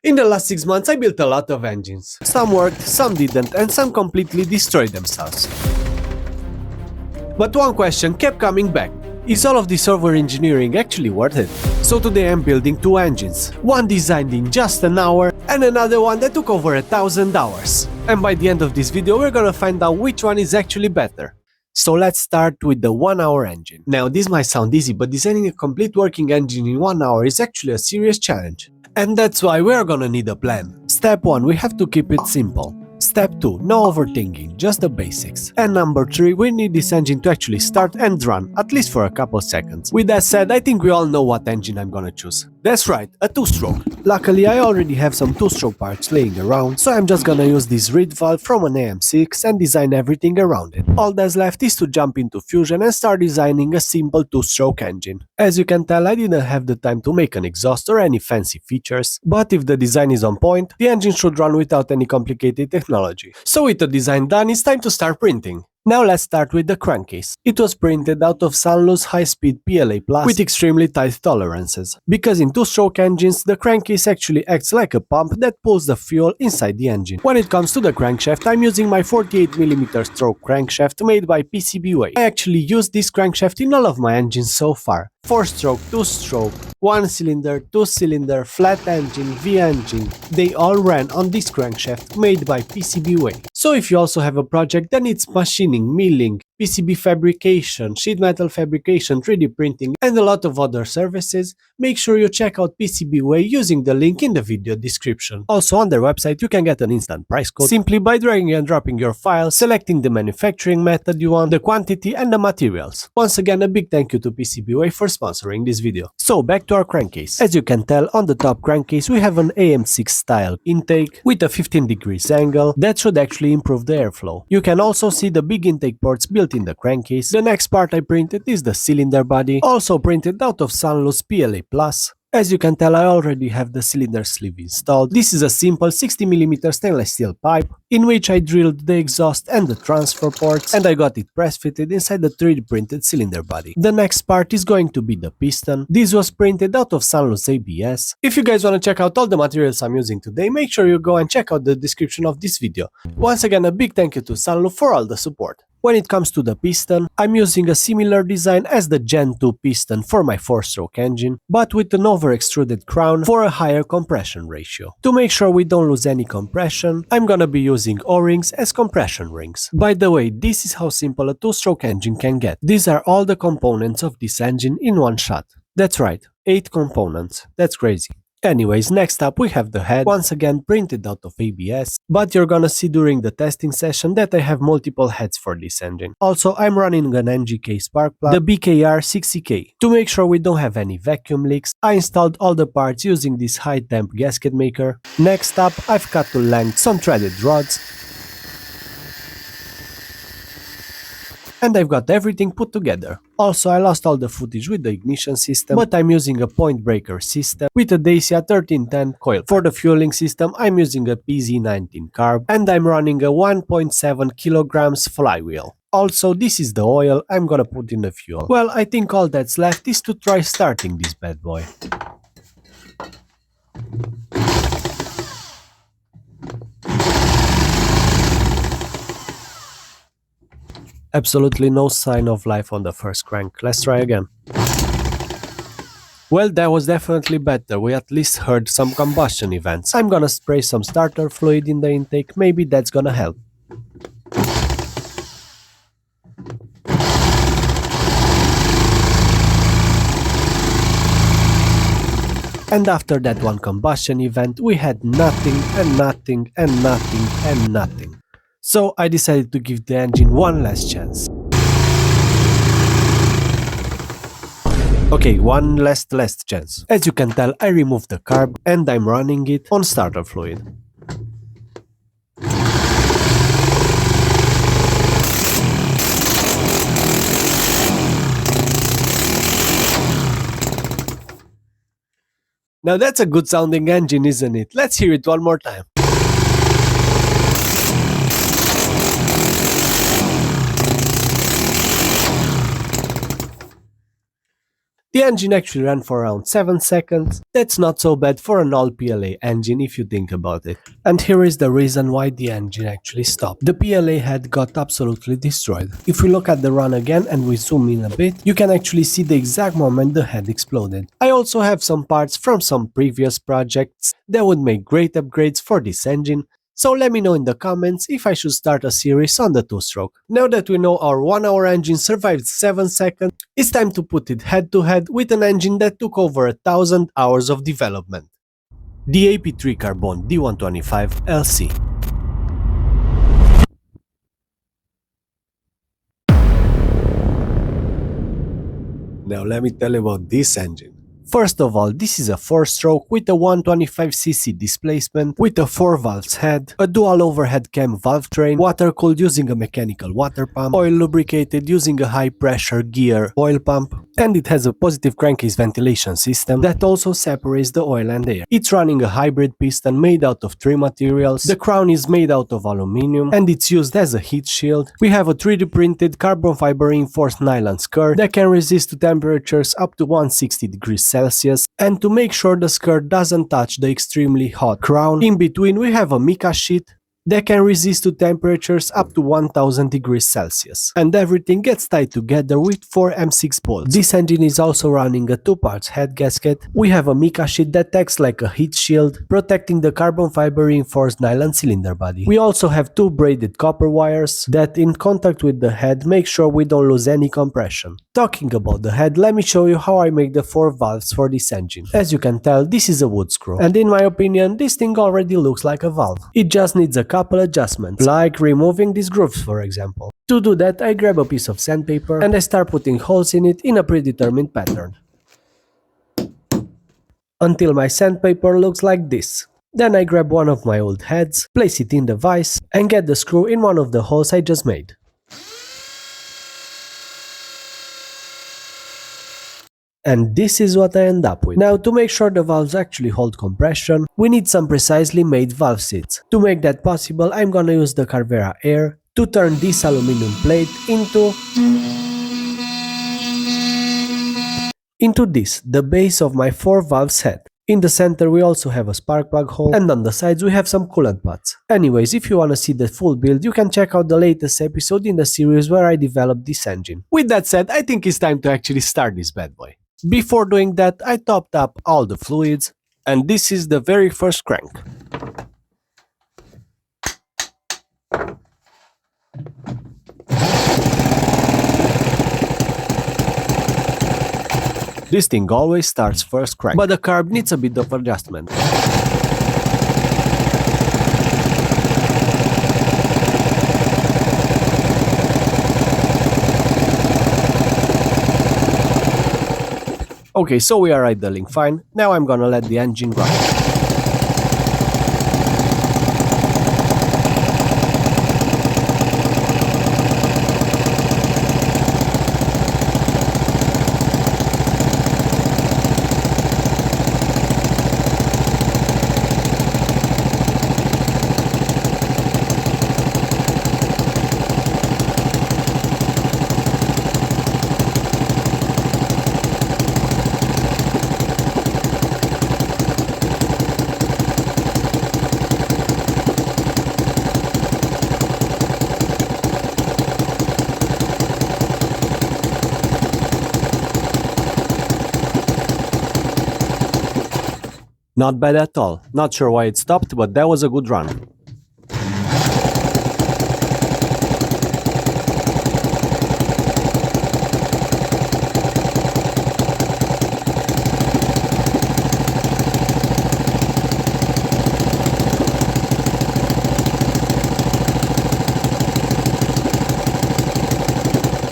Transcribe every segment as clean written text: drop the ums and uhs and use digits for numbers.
In the last 6 months I built a lot of engines. Some worked, some didn't, and some completely destroyed themselves. But one question kept coming back. Is all of this over engineering actually worth it? So today I'm building 2 engines. One designed in just an hour and another one that took over 1,000 hours. And by the end of this video we're gonna find out which one is actually better. So let's start with the 1 hour engine. Now this might sound easy, but designing a complete working engine in 1 hour is actually a serious challenge. And that's why we're gonna need a plan. Step 1, we have to keep it simple. Step 2, no overthinking, just the basics. And number 3, we need this engine to actually start and run, at least for a couple seconds. With that said, I think we all know what engine I'm gonna choose. That's right, a 2-stroke. Luckily I already have some 2-stroke parts laying around, so I'm just gonna use this reed valve from an AM6 and design everything around it. All that's left is to jump into Fusion and start designing a simple 2-stroke engine. As you can tell, I didn't have the time to make an exhaust or any fancy features, but if the design is on point, the engine should run without any complicated technology. So with the design done, it's time to start printing. Now let's start with the crankcase. It was printed out of SUNLU's High-Speed PLA with extremely tight tolerances. Because in 2-stroke engines, the crankcase actually acts like a pump that pulls the fuel inside the engine. When it comes to the crankshaft, I'm using my 48mm stroke crankshaft made by PCBWay. I actually used this crankshaft in all of my engines so far. 4-stroke, 2-stroke, 1-cylinder, 2-cylinder, flat engine, V-engine, they all ran on this crankshaft made by PCBWay. So if you also have a project that needs machining, milling, PCB fabrication, sheet metal fabrication, 3D printing, and a lot of other services, make sure you check out PCBWay using the link in the video description. Also on their website you can get an instant price code simply by dragging and dropping your file, selecting the manufacturing method you want, the quantity and the materials. Once again, a big thank you to PCBWay for sponsoring this video. So back to our crankcase. As you can tell, on the top crankcase we have an AM6 style intake with a 15 degrees angle that should actually improve the airflow. You can also see the big intake ports built in the crankcase. The next part I printed is the cylinder body, also printed out of SUNLU's PLA+. As you can tell, I already have the cylinder sleeve installed. This is a simple 60mm stainless steel pipe in which I drilled the exhaust and the transfer ports, and I got it press fitted inside the 3D printed cylinder body. The next part is going to be the piston. This was printed out of SUNLU's ABS. If you guys want to check out all the materials I'm using today, make sure you go and check out the description of this video. Once again, a big thank you to SUNLU for all the support. When it comes to the piston, I'm using a similar design as the Gen 2 piston for my 4-stroke engine, but with an over-extruded crown for a higher compression ratio. To make sure we don't lose any compression, I'm gonna be using O-rings as compression rings. By the way, this is how simple a 2-stroke engine can get. These are all the components of this engine in one shot. That's right, 8 components. That's crazy. Anyways, next up we have the head, once again printed out of ABS, but you're gonna see during the testing session that I have multiple heads for this engine. Also, I'm running an NGK spark plug, the BKR60K. To make sure we don't have any vacuum leaks, I installed all the parts using this high temp gasket maker. Next up, I've cut to length some threaded rods, and I've got everything put together. Also, I lost all the footage with the ignition system, but I'm using a point breaker system with a Dacia 1310 coil. For the fueling system, I'm using a PZ19 carb, and I'm running a 1.7 kilograms flywheel. Also, this is the oil I'm gonna put in the fuel. Well, I think all that's left is to try starting this bad boy. Absolutely no sign of life on the first crank. Let's try again. Well, that was definitely better. We at least heard some combustion events. I'm gonna spray some starter fluid in the intake. Maybe that's gonna help. And after that one combustion event, we had nothing and nothing and nothing and nothing. So I decided to give the engine one last chance. Okay, one last chance. As you can tell, I removed the carb and I'm running it on starter fluid. Now that's a good sounding engine, isn't it? Let's hear it one more time. The engine actually ran for around 7 seconds. That's not so bad for an all PLA engine if you think about it. And here is the reason why the engine actually stopped. The PLA head got absolutely destroyed. If we look at the run again and we zoom in a bit, you can actually see the exact moment the head exploded. I also have some parts from some previous projects that would make great upgrades for this engine, so let me know in the comments if I should start a series on the two-stroke. Now that we know our 1-hour engine survived 7 seconds, it's time to put it head to head with an engine that took over 1000 hours of development. The AP3 Carbon D125 LC. Now let me tell you about this engine. First of all, this is a 4-stroke with a 125cc displacement, with a 4 valves head, a dual overhead cam valve train, water cooled using a mechanical water pump, oil lubricated using a high pressure gear oil pump, and it has a positive crankcase ventilation system that also separates the oil and air. It's running a hybrid piston made out of 3 materials, the crown is made out of aluminum, and it's used as a heat shield. We have a 3D printed carbon fiber reinforced nylon skirt that can resist to temperatures up to 160 degrees Celsius, and to make sure the skirt doesn't touch the extremely hot crown, in between we have a mica sheet that can resist to temperatures up to 1000 degrees Celsius. And everything gets tied together with 4 M6 bolts. This engine is also running a 2-parts head gasket. We have a mica sheet that acts like a heat shield, protecting the carbon fiber reinforced nylon cylinder body. We also have 2 braided copper wires that, in contact with the head, make sure we don't lose any compression. Talking about the head, let me show you how I make the 4 valves for this engine. As you can tell, this is a wood screw, and in my opinion, this thing already looks like a valve. It just needs a couple adjustments, like removing these grooves for example. To do that, I grab a piece of sandpaper and I start putting holes in it in a predetermined pattern, until my sandpaper looks like this. Then I grab one of my old heads, place it in the vise, and get the screw in one of the holes I just made. And this is what I end up with. Now, to make sure the valves actually hold compression, we need some precisely made valve seats. To make that possible, I'm gonna use the Carvera Air to turn this aluminum plate into this, the base of my 4 valves head. In the center we also have a spark plug hole, and on the sides we have some coolant pads. Anyways, if you wanna see the full build, you can check out the latest episode in the series where I developed this engine. With that said, I think it's time to actually start this bad boy. Before doing that, I topped up all the fluids, and this is the very first crank. This thing always starts first crank, but the carb needs a bit of adjustment. Okay, so we are idling fine. Now I'm gonna let the engine run. Not bad at all. Not sure why it stopped, but that was a good run.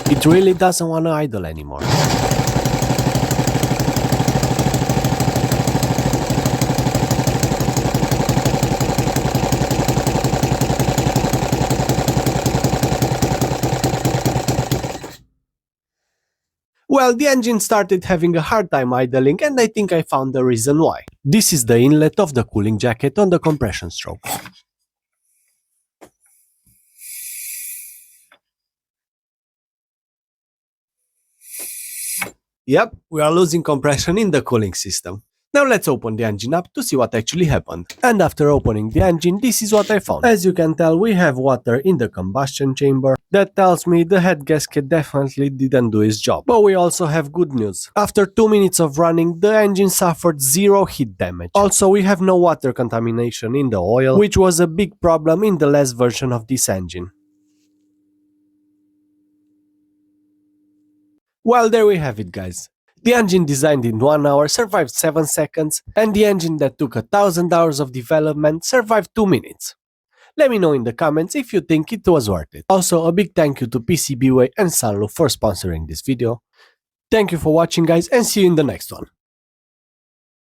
It really doesn't want to idle anymore. Well, the engine started having a hard time idling, and I think I found the reason why. This is the inlet of the cooling jacket on the compression stroke. Yep, we are losing compression in the cooling system. Now let's open the engine up to see what actually happened. And after opening the engine, this is what I found. As you can tell, we have water in the combustion chamber. That tells me the head gasket definitely didn't do its job. But we also have good news. After 2 minutes of running, the engine suffered zero heat damage. Also, we have no water contamination in the oil, which was a big problem in the last version of this engine. Well, there we have it, guys. The engine designed in 1 hour survived 7 seconds, and the engine that took 1,000 hours of development survived 2 minutes. Let me know in the comments if you think it was worth it. Also, a big thank you to PCBWay and SUNLU for sponsoring this video. Thank you for watching, guys, and see you in the next one.